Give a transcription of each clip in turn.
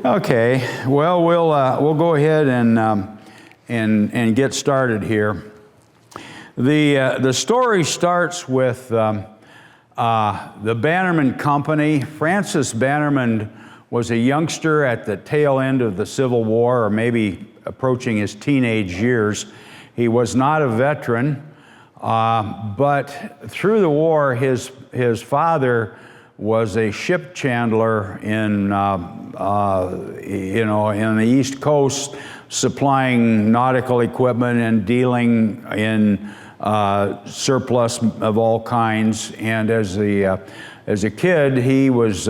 Okay, well, we'll go ahead and get started here. The story starts with the Bannerman Company. Francis Bannerman was a youngster at the tail end of the Civil War, or maybe approaching his teenage years. He was not a veteran, but through the war, his father was a ship chandler in the East Coast, supplying nautical equipment and dealing in surplus of all kinds. And as a kid, he was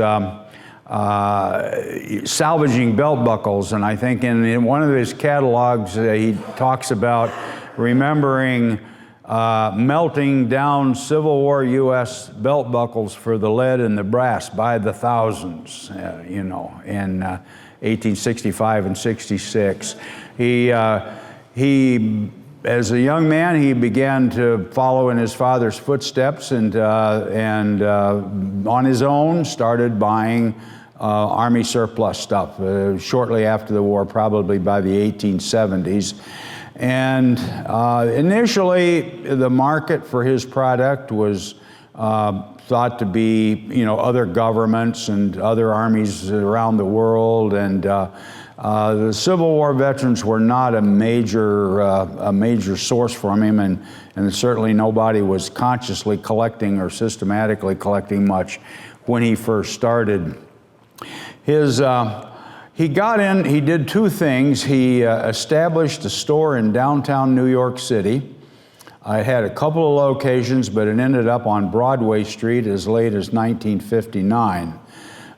salvaging belt buckles. And I think in one of his catalogs, he talks about remembering melting down Civil War U.S. belt buckles for the lead and the brass by the thousands, in 1865 and 66. He, as a young man, he began to follow in his father's footsteps and on his own started buying Army surplus stuff shortly after the war, probably by the 1870s. And initially, the market for his product was thought to be, other governments and other armies around the world. And the Civil War veterans were not a major source from him, and certainly nobody was consciously collecting or systematically collecting much when he first started. He got in, he did two things. He established a store in downtown New York City. It had a couple of locations, but it ended up on Broadway Street as late as 1959.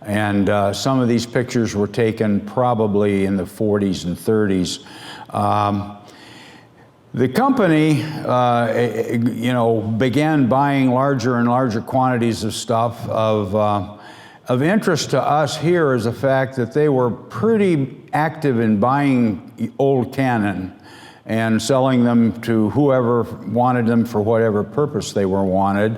And some of these pictures were taken probably in the 40s and 30s. The company, began buying larger and larger quantities of stuff. Of interest to us here is the fact that they were pretty active in buying old cannon and selling them to whoever wanted them for whatever purpose they were wanted.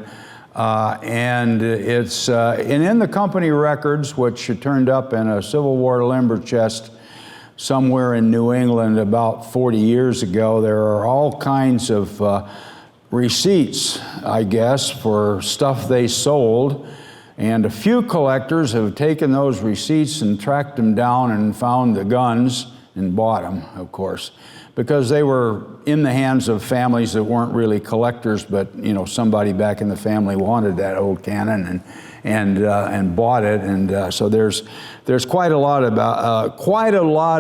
And it's in the company records, which turned up in a Civil War lumber chest somewhere in New England about 40 years ago, there are all kinds of receipts, I guess, for stuff they sold. And a few collectors have taken those receipts and tracked them down and found the guns and bought them, of course, because they were in the hands of families that weren't really collectors, but somebody back in the family wanted that old cannon and bought it. And so there's quite a lot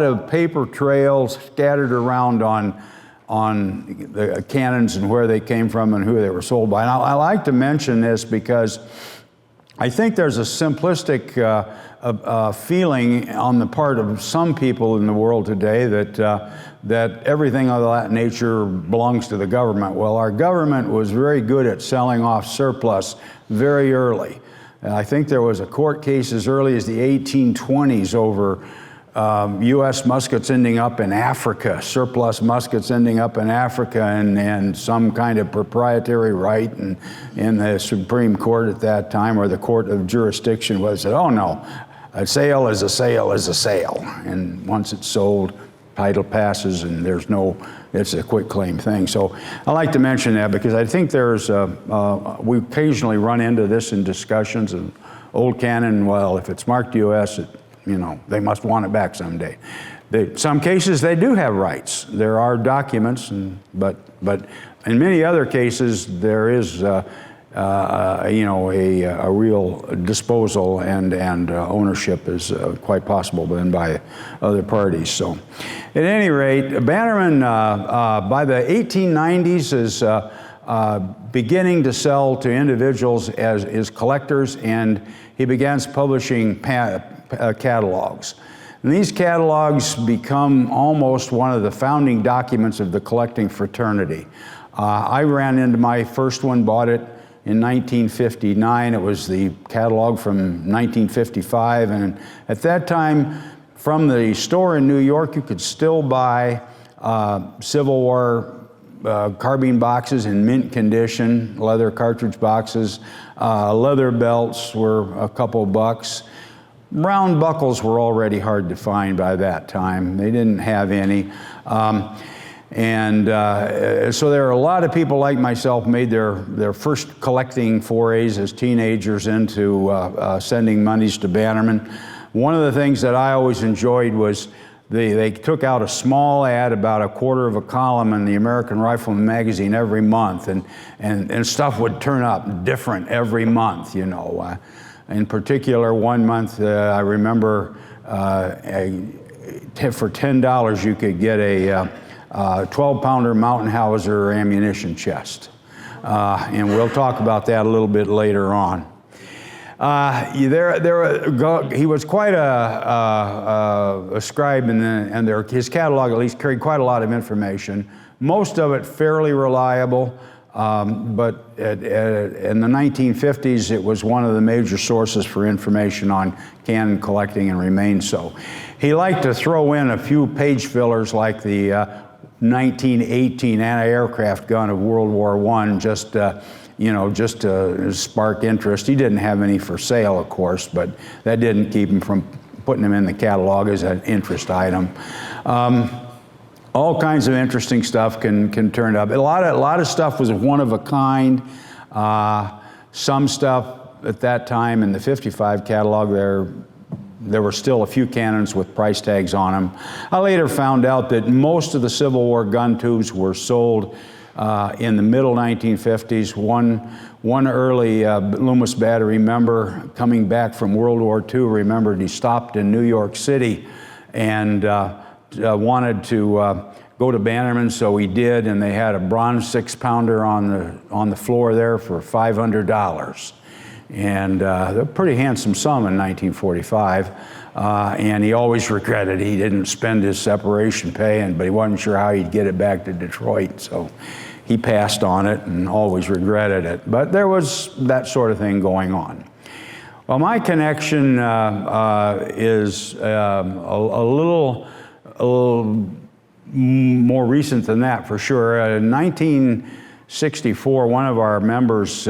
of paper trails scattered around on the cannons and where they came from and who they were sold by. And I like to mention this because I think there's a simplistic feeling on the part of some people in the world today that everything of that nature belongs to the government. Well, our government was very good at selling off surplus very early. And I think there was a court case as early as the 1820s over U.S. muskets ending up in Africa, surplus muskets ending up in Africa, and some kind of proprietary right in the Supreme Court at that time, or the court of jurisdiction, said, oh no, a sale is a sale is a sale. And once it's sold, title passes and it's a quick claim thing. So I like to mention that because I think we occasionally run into this in discussions of old cannon. Well, if it's marked U.S., they must want it back someday. Some cases they do have rights. There are documents, but in many other cases there is a real disposal and ownership is quite possible then by other parties. So, at any rate, Bannerman by the 1890s is beginning to sell to individuals as collectors, and he begins publishing catalogs. And these catalogs become almost one of the founding documents of the collecting fraternity. I ran into my first one, bought it in 1959. It was the catalog from 1955, and at that time, from the store in New York, you could still buy Civil War carbine boxes in mint condition, leather cartridge boxes. Leather belts were a couple bucks. Round buckles were already hard to find by that time. They didn't have any. So there are a lot of people like myself made their first collecting forays as teenagers into sending monies to Bannerman. One of the things that I always enjoyed was they took out a small ad, about a quarter of a column, in the American Rifleman magazine every month, and stuff would turn up different every month, you know. In particular, one month I remember for $10 you could get a 12-pounder Mountain Hauser ammunition chest. And we'll talk about that a little bit later on. He was quite a scribe, and his catalog at least carried quite a lot of information, most of it fairly reliable, but in the 1950s it was one of the major sources for information on cannon collecting and remains so. He liked to throw in a few page fillers like the 1918 anti-aircraft gun of World War I, just to spark interest. He didn't have any for sale, of course, but that didn't keep him from putting them in the catalog as an interest item. All kinds of interesting stuff can turn up. A lot of stuff was one of a kind. Some stuff at that time in the 55 catalog, there were still a few cannons with price tags on them. I later found out that most of the Civil War gun tubes were sold in the middle 1950s. One early Loomis Battery member coming back from World War II remembered he stopped in New York City and wanted to go to Bannerman, so he did, and they had a bronze 6-pounder on the floor there for $500. And a pretty handsome sum in 1945, and he always regretted he didn't spend his separation pay, but he wasn't sure how he'd get it back to Detroit, so he passed on it and always regretted it. But there was that sort of thing going on. Well, my connection is a little more recent than that, for sure. In 1964, one of our members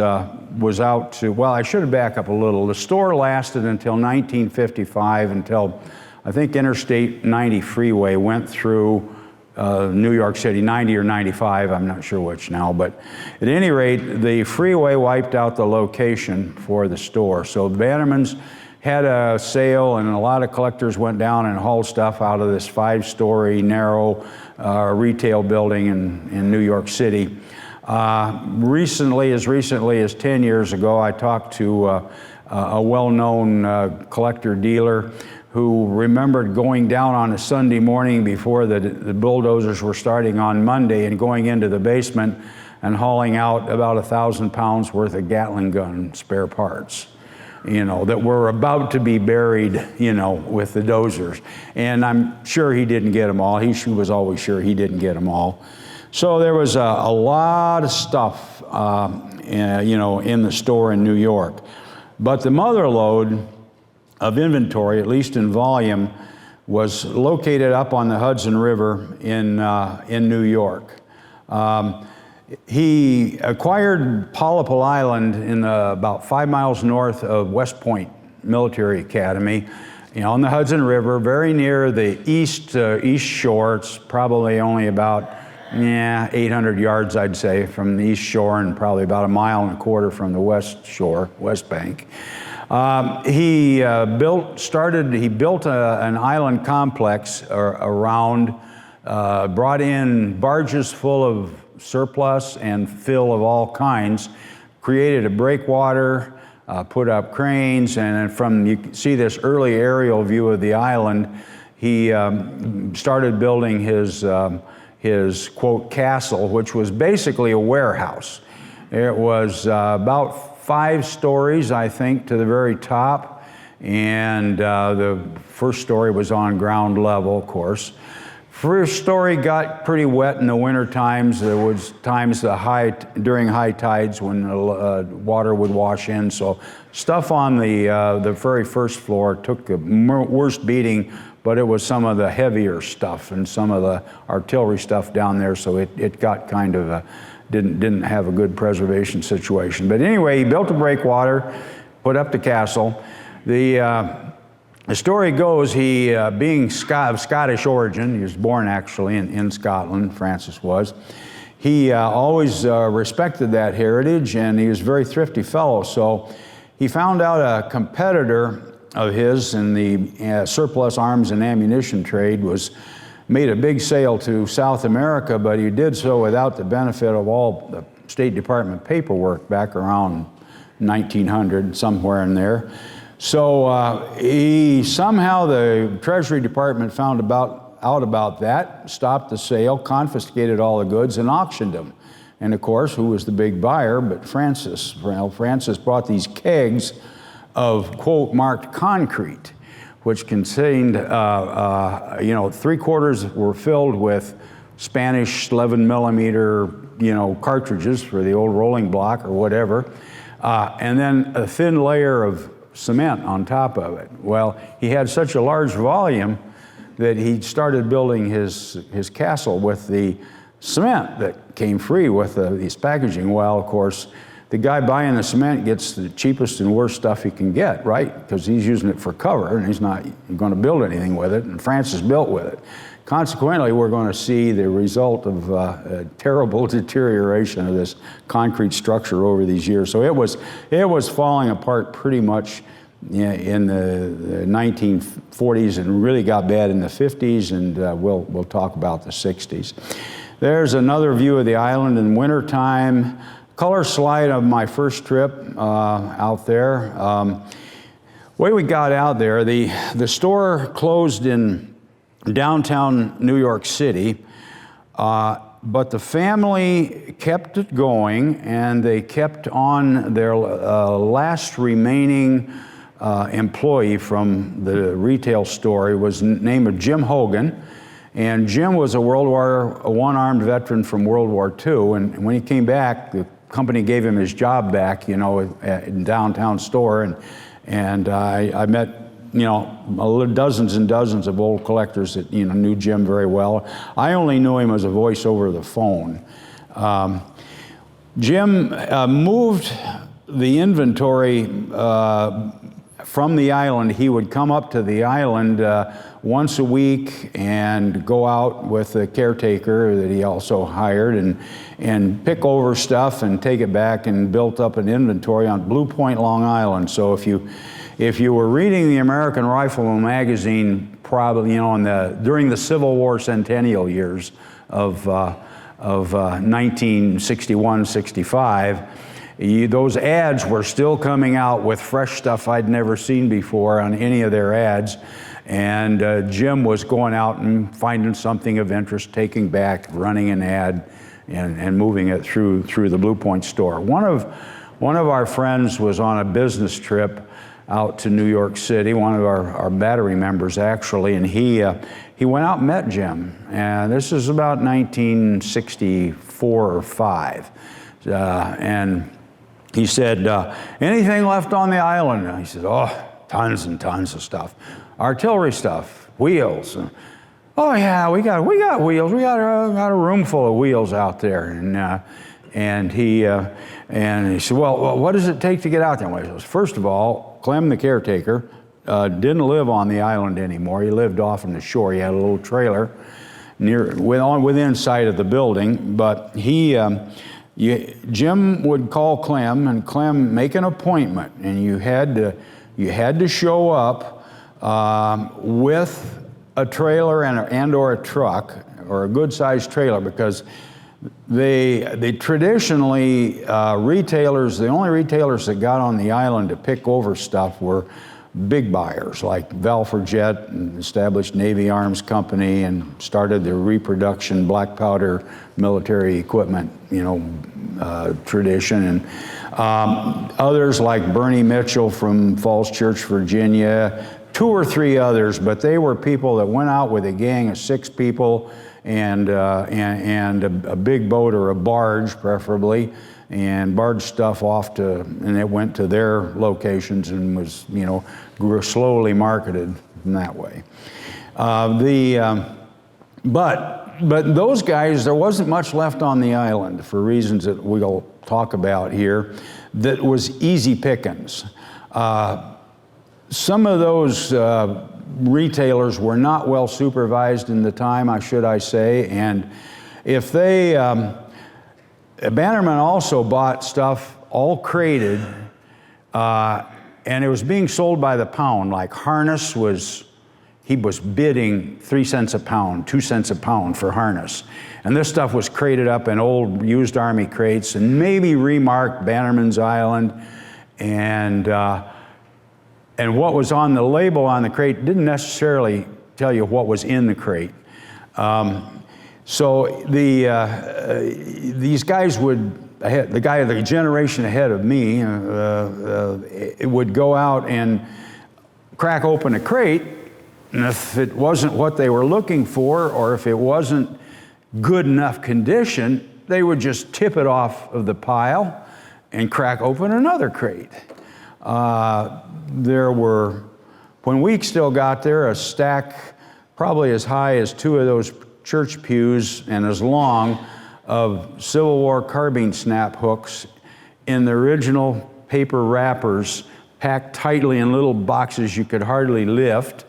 was out to, well, I should have back up a little. The store lasted until 1955, until I think Interstate 90 freeway went through New York City, 90 or 95, I'm not sure which now, but at any rate, the freeway wiped out the location for the store. So Bannerman's had a sale, and a lot of collectors went down and hauled stuff out of this 5-story narrow retail building in New York City. Recently as 10 years ago, I talked to a well-known collector dealer who remembered going down on a Sunday morning before the bulldozers were starting on Monday and going into the basement and hauling out about 1,000 pounds worth of Gatling gun spare parts, that were about to be buried, with the dozers. And I'm sure he didn't get them all. He was always sure he didn't get them all. So there was a lot of stuff, in the store in New York. But the mother lode of inventory, at least in volume, was located up on the Hudson River in New York. He acquired Polypal Island in about 5 miles north of West Point Military Academy, on the Hudson River, very near the east shore. It's probably only about 800 yards, I'd say, from the east shore, and probably about 1.25 miles from the west shore, West Bank. He built an island complex around, brought in barges full of surplus and fill of all kinds, created a breakwater, put up cranes, and you can see this early aerial view of the island. He started building his quote castle, which was basically a warehouse. It was about 5 stories, I think, to the very top, and the first story was on ground level, of course. First story got pretty wet in the winter times. There was times during high tides when the water would wash in, so stuff on the very first floor took the worst beating, but it was some of the heavier stuff and some of the artillery stuff down there, so it got kind of didn't have a good preservation situation. But anyway, he built a breakwater, put up the castle. the story goes, he, being of Scottish origin, he was born actually in Scotland, Francis was, he always respected that heritage, and he was a very thrifty fellow. So he found out a competitor of his in the surplus arms and ammunition trade made a big sale to South America, but he did so without the benefit of all the State Department paperwork back around 1900, somewhere in there. So somehow the Treasury Department found out about that, stopped the sale, confiscated all the goods, and auctioned them. And of course, who was the big buyer but Francis? Well, Francis brought these kegs of, quote, marked concrete, which contained, 3/4 were filled with Spanish 11mm, cartridges for the old rolling block or whatever, and then a thin layer of cement on top of it. Well, he had such a large volume that he started building his castle with the cement that came free with these packaging. Well, of course, the guy buying the cement gets the cheapest and worst stuff he can get, right? Because he's using it for cover and he's not going to build anything with it, and Francis built with it. Consequently, we're going to see the result of a terrible deterioration of this concrete structure over these years. So it was falling apart pretty much in the 1940s, and really got bad in the 50s, and we'll talk about the 60s. There's another view of the island in wintertime. Color slide of my first trip out there. Way we got out there, the store closed in downtown New York City, but the family kept it going, and they kept on their last remaining employee from the retail store. He was named Jim Hogan, and Jim was a World War I armed veteran from World War II, and when he came back, the company gave him his job back, in downtown store, and I met dozens and dozens of old collectors that knew Jim very well. I only knew him as a voice over the phone. Jim moved the inventory from the island. He would come up to the island once a week and go out with a caretaker that he also hired and pick over stuff and take it back, and built up an inventory on Blue Point, Long Island. So if you were reading the American Rifleman magazine, probably during the Civil War centennial years of 1961-65, those ads were still coming out with fresh stuff I'd never seen before on any of their ads. And Jim was going out and finding something of interest, taking back, running an ad, and moving it through the Blue Point store. One of our friends was on a business trip out to New York City, one of our battery members actually, and he went out and met Jim. And this is about 1964 or 5. And he said, anything left on the island? And he said, oh, tons and tons of stuff. Artillery stuff, wheels. Oh yeah, we got wheels. We got a room full of wheels out there. And he said, well, what does it take to get out there? Well, he says, first of all, Clem, the caretaker, didn't live on the island anymore. He lived off on the shore. He had a little trailer within sight of the building. But Jim would call Clem, and Clem make an appointment, and you had to show up with a trailer and/or a truck, or a good-sized trailer, because they traditionally, retailers, the only retailers that got on the island to pick over stuff were big buyers like Valforjet, and established Navy Arms Company and started the reproduction black powder military equipment, tradition. And others like Bernie Mitchell from Falls Church, Virginia, 2 or 3 others, but they were people that went out with a gang of 6 people and a big boat or a barge, preferably, and barged stuff off and it went to their locations and was, grew slowly marketed in that way. But those guys, there wasn't much left on the island for reasons that we'll talk about here that was easy pickings. some of those retailers were not well supervised in the time, should I say, and if they, Bannerman also bought stuff all crated, and it was being sold by the pound, like harness he was bidding 3 cents a pound, 2 cents a pound for harness. And this stuff was crated up in old used Army crates and maybe remarked Bannerman's Island, and what was on the label on the crate didn't necessarily tell you what was in the crate. So these guys the generation ahead of me would go out and crack open a crate, and if it wasn't what they were looking for, or if it wasn't good enough condition, they would just tip it off of the pile and crack open another crate. There were, when we still got there, a stack probably as high as 2 of those church pews and as long of Civil War carbine snap hooks in the original paper wrappers, packed tightly in little boxes you could hardly lift,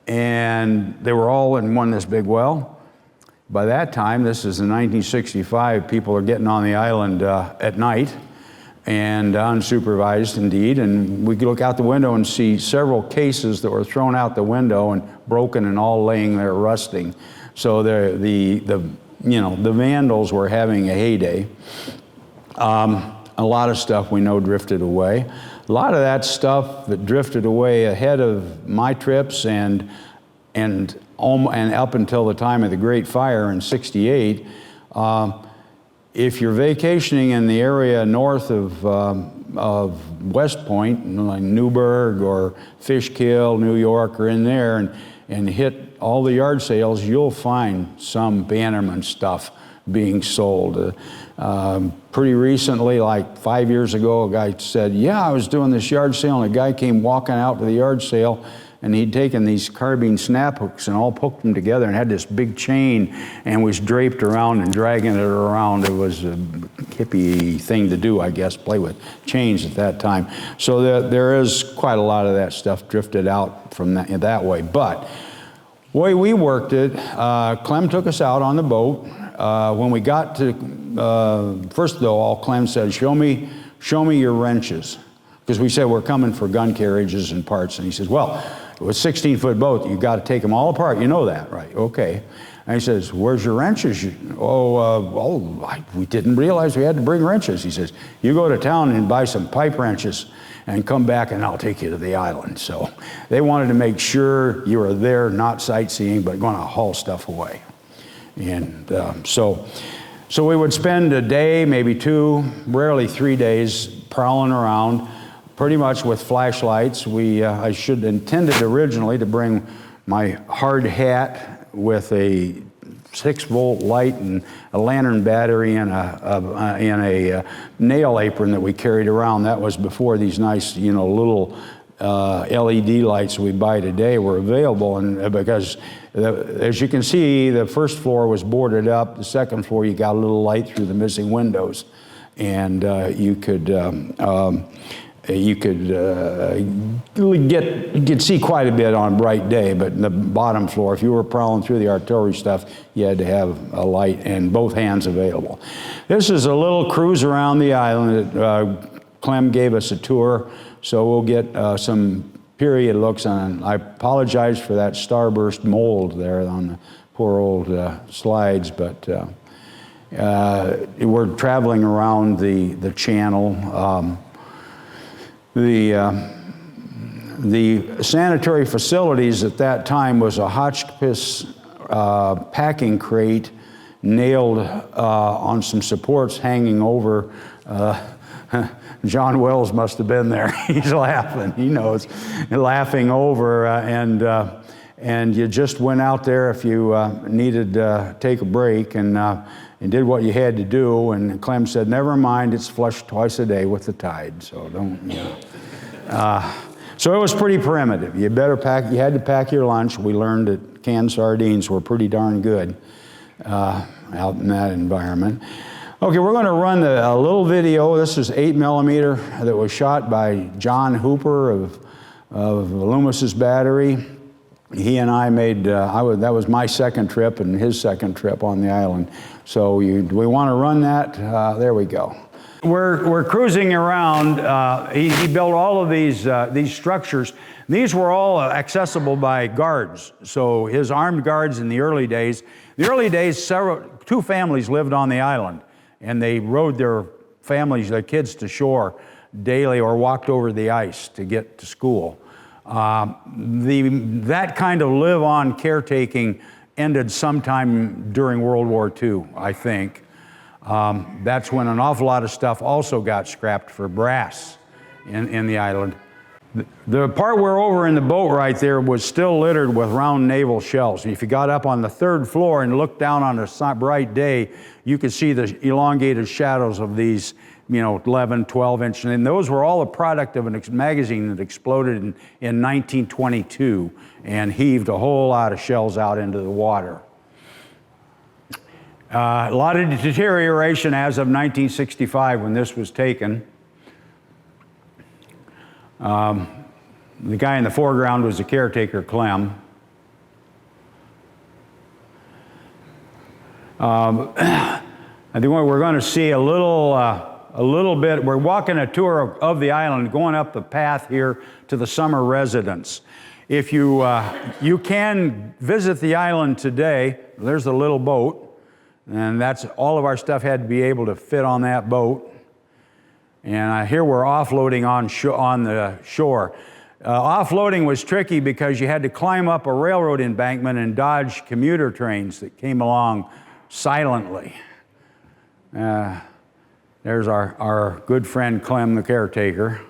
and they were all in one this big well. By that time, this is in 1965, people are getting on the island at night, and unsupervised indeed, and we could look out the window and see several cases that were thrown out the window and broken and all laying there rusting. So the vandals were having a heyday. A lot of stuff we know drifted away. A lot of that stuff that drifted away ahead of my trips and up until the time of the Great Fire in '68. If you're vacationing in the area north of West Point, like Newburgh or Fishkill, New York, or in there, and hit all the yard sales, you'll find some Bannerman stuff being sold. Pretty recently, like 5 years ago, a guy said, yeah, I was doing this yard sale, and a guy came walking out to the yard sale, and he'd taken these carbine snap hooks and all hooked them together and had this big chain and was draped around and dragging it around. It was a hippie thing to do, I guess, play with chains at that time. So there is quite a lot of that stuff drifted out from that way. But the way we worked it, Clem took us out on the boat. When we got to, first of all, Clem said, show me your wrenches. Because we said, we're coming for gun carriages and parts. And he says, well, it was a 16-foot boat. You've got to take them all apart. You know that, right? Okay. And he says, where's your wrenches? We didn't realize we had to bring wrenches. He says, you go to town and buy some pipe wrenches and come back and I'll take you to the island. So they wanted to make sure you were there, not sightseeing, but going to haul stuff away. And so we would spend a day, maybe 2, rarely 3 days, prowling around, pretty much with flashlights. I should intended originally to bring my hard hat with a 6-volt light and a lantern battery and a nail apron that we carried around. That was before these nice, little LED lights we buy today were available, and because as you can see, the first floor was boarded up. The second floor, you got a little light through the missing windows, and you could see quite a bit on a bright day. But in the bottom floor, if you were prowling through the artillery stuff, you had to have a light and both hands available. This is a little cruise around the island. Clem gave us a tour, so we'll get some period looks on. I apologize for that starburst mold there on the poor old slides, but we're traveling around the channel. The sanitary facilities at that time was a Hotchkiss packing crate nailed on some supports hanging over. John Wells must have been there. He's laughing. He knows. Laughing over, and you just went out there if you needed to take a break and did what you had to do. And Clem said, "Never mind, it's flushed twice a day with the tide, so don't." So it was pretty primitive. You had to pack your lunch. We learned that canned sardines were pretty darn good out in that environment. Okay, we're going to run a little video. This is 8mm that was shot by John Hooper of of Loomis's battery. He and I made, that was my second trip and his second trip on the island. So do we want to run that? There we go. We're cruising around. He built all of these structures. These were all accessible by guards. So his armed guards in the early days, two families lived on the island, and they rode their kids to shore daily or walked over the ice to get to school. That kind of live-on caretaking ended sometime during World War II, I think. That's when an awful lot of stuff also got scrapped for brass in the island. The part we're over in the boat right there was still littered with round naval shells. And if you got up on the third floor and looked down on a bright day, you could see the elongated shadows of these 11, 12-inch, and those were all a product of a magazine that exploded in 1922 and heaved a whole lot of shells out into the water. A lot of deterioration as of 1965 when this was taken. The guy in the foreground was the caretaker, Clem. I think we're going to see a little bit. We're walking a tour of the island, going up the path here to the summer residence. If you can visit the island today, there's a little boat, and that's all of our stuff had to be able to fit on that boat. And here we're offloading on the shore. Offloading was tricky because you had to climb up a railroad embankment and dodge commuter trains that came along silently. There's our good friend Clem, the caretaker.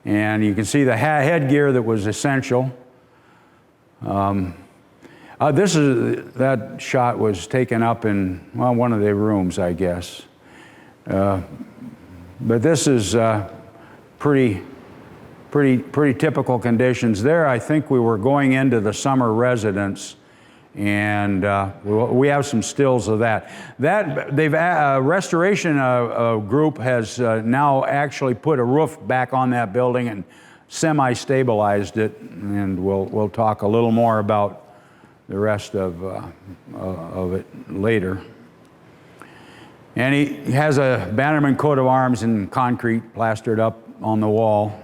And you can see the headgear that was essential. That shot was taken up in, one of the rooms, I guess. But this is pretty typical conditions. There, I think we were going into the summer residence, and we have some stills of that. Restoration group has now actually put a roof back on that building and semi-stabilized it, and we'll talk a little more about the rest of it later. And he has a Bannerman coat of arms in concrete plastered up on the wall.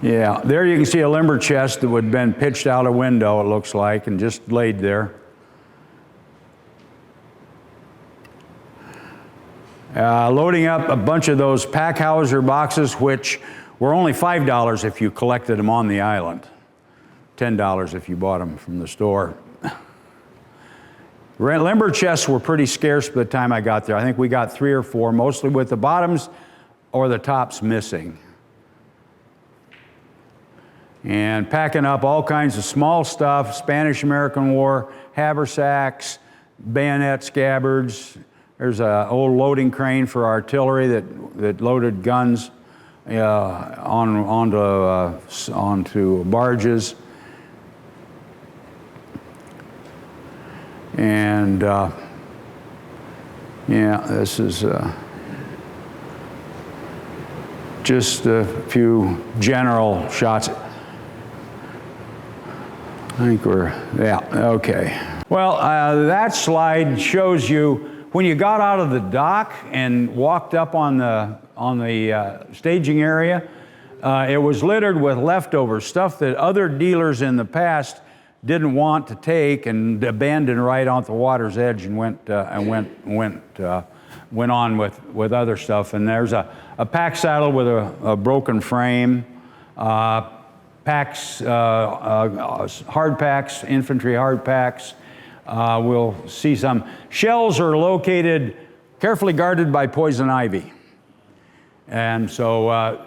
Yeah, there you can see a limber chest that would have been pitched out a window, it looks like, and just laid there. Loading up a bunch of those Packhauser boxes, which were only $5 if you collected them on the island. $10 if you bought them from the store. Limber chests were pretty scarce by the time I got there. I think we got 3 or 4, mostly with the bottoms or the tops missing. And packing up all kinds of small stuff, Spanish-American War, haversacks, bayonet scabbards. There's an old loading crane for artillery that loaded guns onto barges. And yeah, this is just a few general shots. I think okay. Well, that slide shows you when you got out of the dock and walked up on the staging area, it was littered with leftovers, stuff that other dealers in the past didn't want to take and abandoned right on the water's edge and went on with other stuff. And there's a pack saddle with a broken frame, packs, hard packs, infantry hard packs. We'll see some. Shells are located, carefully guarded by poison ivy. And so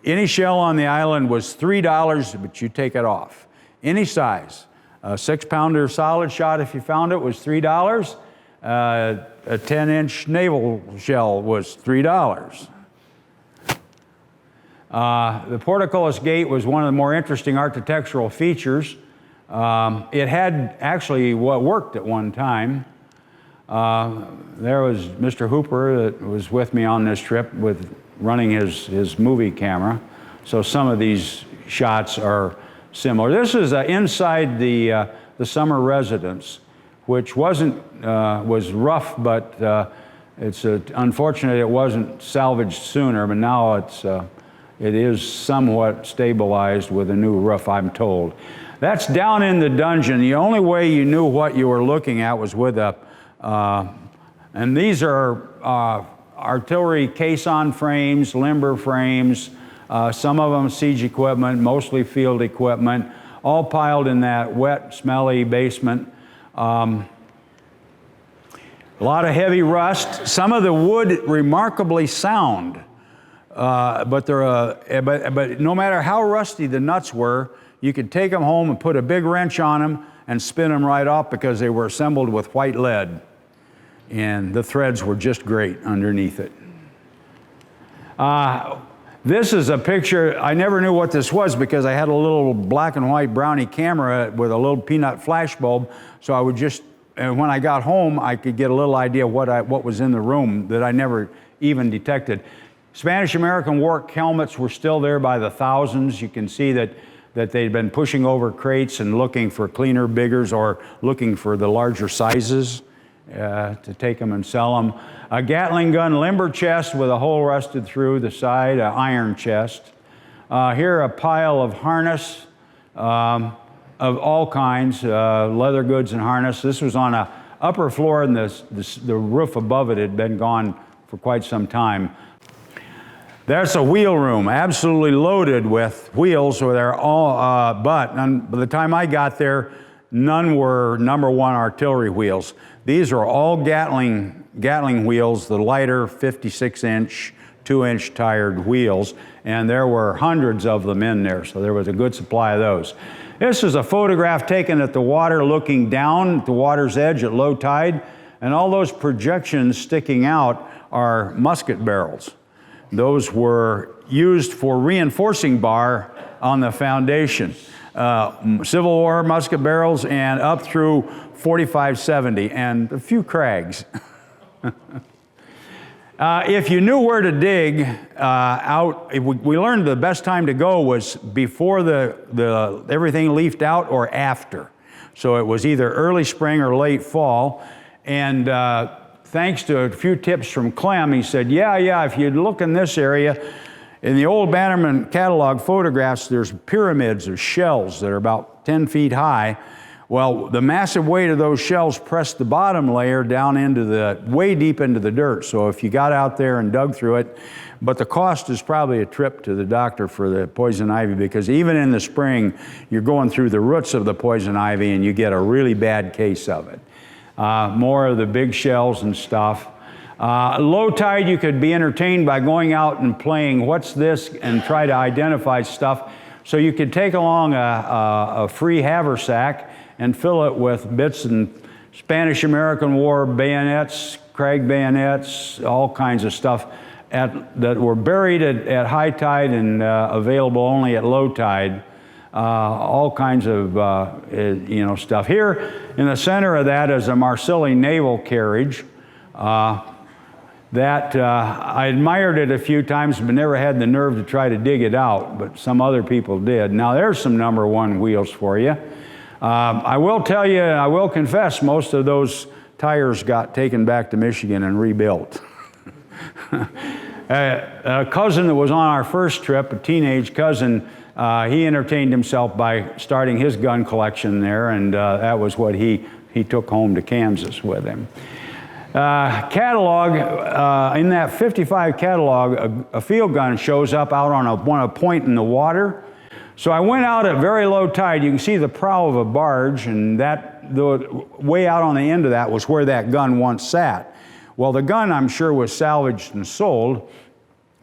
any shell on the island was $3, but you take it off. Any size. A 6-pounder solid shot, if you found it, was $3. A 10-inch naval shell was $3. The portcullis gate was one of the more interesting architectural features. It had actually worked at one time. There was Mr. Hooper that was with me on this trip with running his movie camera. So some of these shots are similar. This is inside the summer residence, which was rough, but it's unfortunate it wasn't salvaged sooner. But now it is somewhat stabilized with a new roof, I'm told. That's down in the dungeon. The only way you knew what you were looking at was with and these are artillery caisson frames, limber frames, some of them siege equipment, mostly field equipment, all piled in that wet, smelly basement. A lot of heavy rust. Some of the wood remarkably sound, but no matter how rusty the nuts were, you could take them home and put a big wrench on them and spin them right off because they were assembled with white lead. And the threads were just great underneath it. This is a picture. I never knew what this was because I had a little black and white brownie camera with a little peanut flash bulb. So I would just, and when I got home, I could get a little idea what was in the room that I never even detected. Spanish-American war helmets were still there by the thousands. You can see that they'd been pushing over crates and looking for cleaner, biggers, or looking for the larger sizes to take them and sell them. A Gatling gun limber chest with a hole rusted through the side, an iron chest. Here a pile of harness of all kinds, leather goods and harness. This was on an upper floor, and the roof above it had been gone for quite some time. There's a wheel room, absolutely loaded with wheels. So they're all, but by the time I got there, none were #1 artillery wheels. These are all Gatling wheels, the lighter 56-inch, 2-inch tired wheels, and there were hundreds of them in there, so there was a good supply of those. This is a photograph taken at the water, looking down at the water's edge at low tide, and all those projections sticking out are musket barrels. Those were used for reinforcing bar on the foundation. Civil War musket barrels and up through 45-70 and a few crags. If you knew where to dig out, we learned the best time to go was before everything leafed out or after. So it was either early spring or late fall. And thanks to a few tips from Clem, he said, yeah, if you look in this area, in the old Bannerman catalog photographs, there's pyramids of shells that are about 10 feet high. Well, the massive weight of those shells pressed the bottom layer down way deep into the dirt. So if you got out there and dug through it, but the cost is probably a trip to the doctor for the poison ivy, because even in the spring, you're going through the roots of the poison ivy and you get a really bad case of it. More of the big shells and stuff. Low tide, you could be entertained by going out and playing what's this and try to identify stuff. So you could take along a free haversack and fill it with bits and Spanish-American War bayonets, Krag bayonets, all kinds of stuff that were buried at high tide and available only at low tide. All kinds of stuff. Here in the center of that is a Marsilli naval carriage. I admired it a few times, but never had the nerve to try to dig it out, but some other people did. Now there's some #1 wheels for you. I will tell you, I will confess, most of those tires got taken back to Michigan and rebuilt. A cousin that was on our first trip, a teenage cousin, he entertained himself by starting his gun collection there, and that was what he took home to Kansas with him. Catalog, in that 55 catalog, a field gun shows up out on a point in the water. So I went out at very low tide. You can see the prow of a barge, and the way out on the end of that was where that gun once sat. Well, the gun, I'm sure, was salvaged and sold,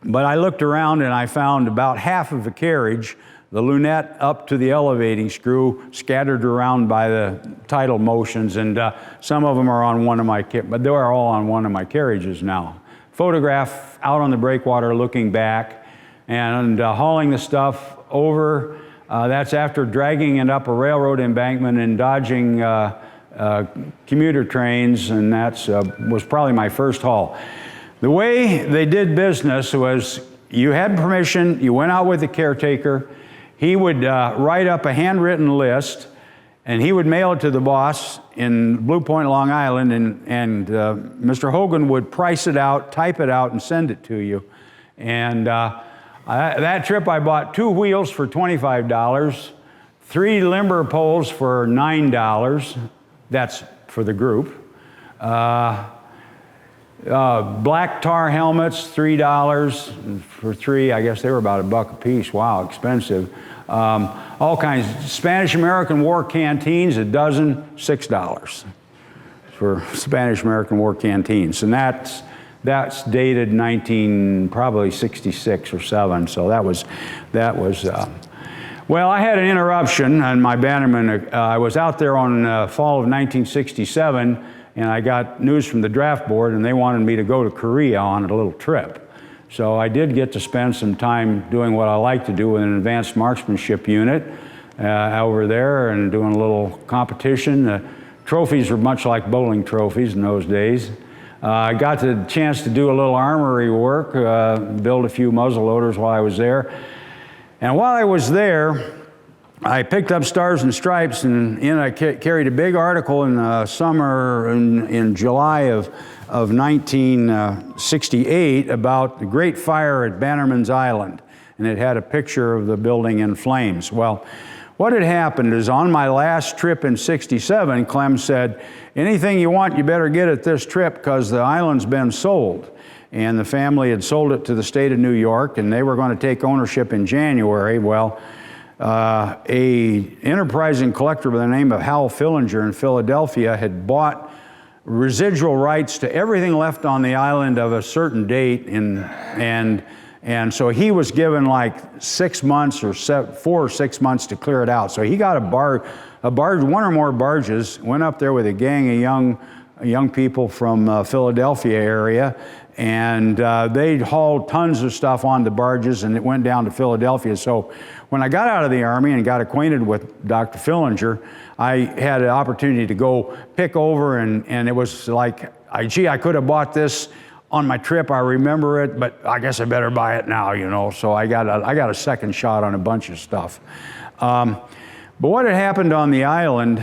but I looked around and I found about half of the carriage, the lunette up to the elevating screw, scattered around by the tidal motions, and some of them are on one of my, but they are all on one of my carriages now. Photograph out on the breakwater looking back and hauling the stuff over. That's after dragging it up a railroad embankment and dodging commuter trains, and that was probably my first haul. The way they did business was you had permission, you went out with the caretaker, he would write up a handwritten list, and he would mail it to the boss in Blue Point, Long Island, and Mr. Hogan would price it out, type it out, and send it to you. And that trip I bought 2 wheels for $25, 3 limber poles for $9, that's for the group. Black tar helmets, $3 for 3. I guess they were about $1 a piece. Wow, expensive. All kinds. Spanish-American War canteens, a dozen, $6 for Spanish-American War canteens. And that's dated probably 66 or 7. So that was. Well, I had an interruption on my Bannerman. I was out there on fall of 1967. And I got news from the draft board, and they wanted me to go to Korea on a little trip. So I did get to spend some time doing what I like to do with an advanced marksmanship unit over there and doing a little competition. Trophies were much like bowling trophies in those days. I got the chance to do a little armory work, build a few muzzle loaders while I was there. And while I was there, I picked up Stars and Stripes, and I carried a big article in the summer, in July of 1968, about the Great Fire at Bannerman's Island, and it had a picture of the building in flames. Well, what had happened is on my last trip in '67, Clem said, anything you want, you better get at this trip because the island's been sold. And the family had sold it to the state of New York, and they were going to take ownership in January. Well, a enterprising collector by the name of Hal Fillinger in Philadelphia had bought residual rights to everything left on the island of a certain date, and so he was given like 6 months or 4 or 6 months to clear it out. So he got a barge, one or more barges, went up there with a gang of young people from Philadelphia area, and they hauled tons of stuff on the barges, and it went down to Philadelphia. So when I got out of the Army and got acquainted with Dr. Fillinger, I had an opportunity to go pick over, and it was like, gee, I could have bought this on my trip, I remember it, but I guess I better buy it now, you know. So I got a second shot on a bunch of stuff. But what had happened on the island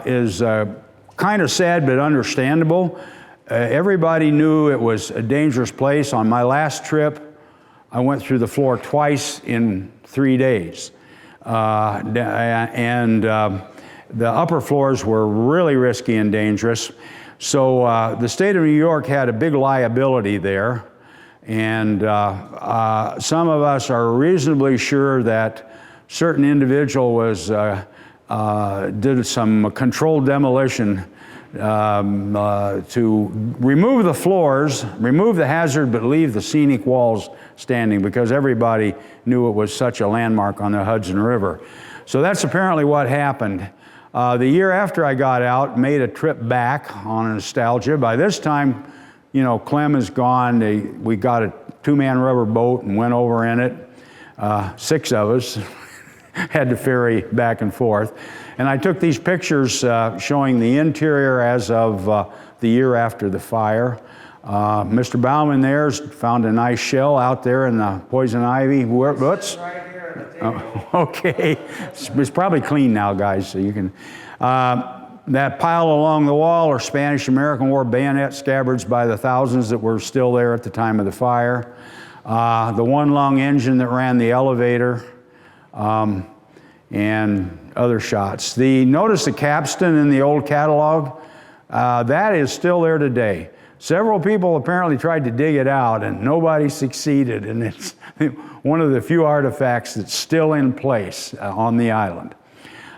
is kind of sad but understandable. Everybody knew it was a dangerous place. On my last trip, I went through the floor twice in 3 days. The upper floors were really risky and dangerous. So the state of New York had a big liability there. And some of us are reasonably sure that certain individual did some controlled demolition to remove the floors, remove the hazard, but leave the scenic walls standing because everybody knew it was such a landmark on the Hudson River. So that's apparently what happened. The year after I got out, made a trip back on nostalgia. By this time, you know, Clem is gone. We got a 2-man rubber boat and went over in it. 6 of us had to ferry back and forth. And I took these pictures showing the interior as of the year after the fire. Mr. Bauman there's found a nice shell out there in the poison ivy. What's? Right here. Okay. It's probably clean now, guys, so you can. That pile along the wall are Spanish-American War bayonet scabbards by the thousands that were still there at the time of the fire. The one-lung engine that ran the elevator. And other shots. Notice the capstan in the old catalog? That is still there today. Several people apparently tried to dig it out and nobody succeeded, and it's one of the few artifacts that's still in place on the island.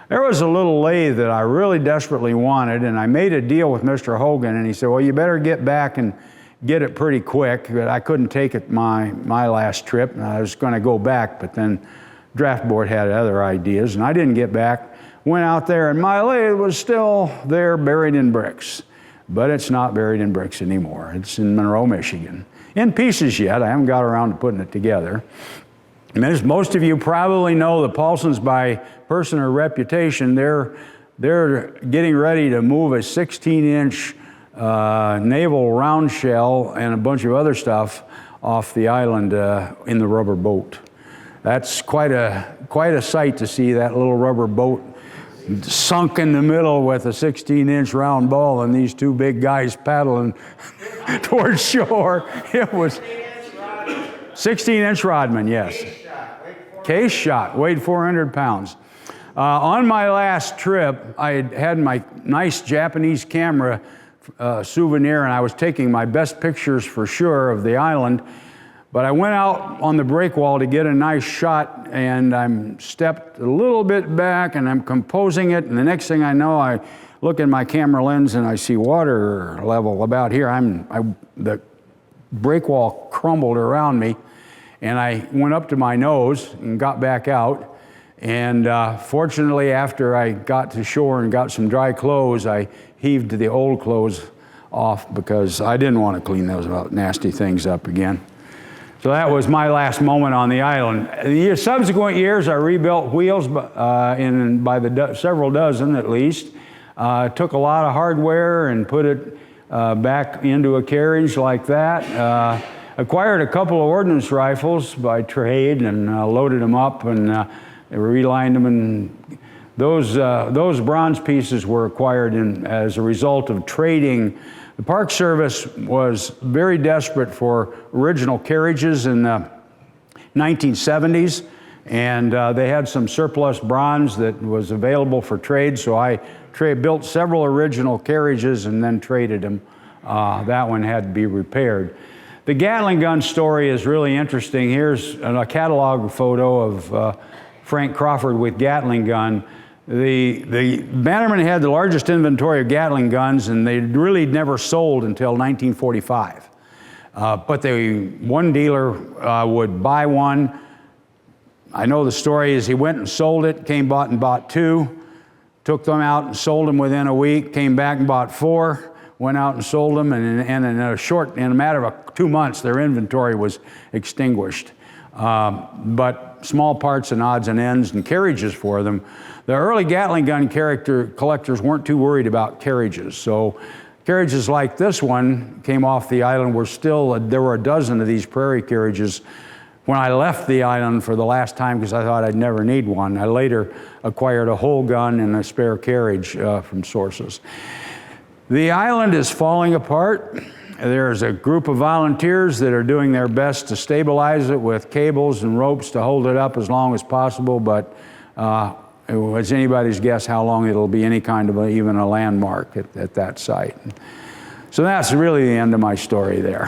There was a little lathe that I really desperately wanted, and I made a deal with Mr. Hogan, and he said, well, you better get back and get it pretty quick. But I couldn't take it my last trip, and I was going to go back, but then draft board had other ideas, and I didn't get back. Went out there, and my lathe was still there buried in bricks. But it's not buried in bricks anymore. It's in Monroe, Michigan. In pieces yet. I haven't got around to putting it together. And as most of you probably know, the Paulsons, by person or reputation, they're they're getting ready to move a 16-inch naval round shell and a bunch of other stuff off the island in the rubber boat. That's quite a sight to see that little rubber boat sunk in the middle with a 16-inch round ball and these two big guys paddling towards shore. It was 16-inch Rodman, yes. Case shot, weighed 400 pounds. On my last trip, I had my nice Japanese camera souvenir, and I was taking my best pictures for sure of the island. But I went out on the breakwall to get a nice shot, and I stepped a little bit back, and I'm composing it, and the next thing I know, I look in my camera lens, and I see water level about here. The breakwall crumbled around me, and I went up to my nose and got back out. And fortunately, after I got to shore and got some dry clothes, I heaved the old clothes off because I didn't want to clean those nasty things up again. So that was my last moment on the island. The subsequent years, I rebuilt wheels by several dozen at least. Took a lot of hardware and put it back into a carriage like that. Acquired a couple of ordnance rifles by trade and loaded them up and relined them. And those bronze pieces were acquired as a result of trading. The Park Service was very desperate for original carriages in the 1970s, and they had some surplus bronze that was available for trade, so I built several original carriages and then traded them. That one had to be repaired. The Gatling gun story is really interesting. Here's a catalog photo of Frank Crawford with Gatling gun. The Bannerman had the largest inventory of Gatling guns, and they really never sold until 1945. But one dealer would buy one. I know the story is he went and sold it, bought and bought two, took them out and sold them within a week, came back and bought four, went out and sold them, and in a matter of 2 months, their inventory was extinguished. But small parts and odds and ends and carriages for them. The early Gatling gun collectors weren't too worried about carriages. So carriages like this one came off the island. There were a dozen of these prairie carriages when I left the island for the last time because I thought I'd never need one. I later acquired a whole gun and a spare carriage from sources. The island is falling apart. There's a group of volunteers that are doing their best to stabilize it with cables and ropes to hold it up as long as possible, but it's anybody's guess how long it'll be any kind of even a landmark at that site. So that's really the end of my story there.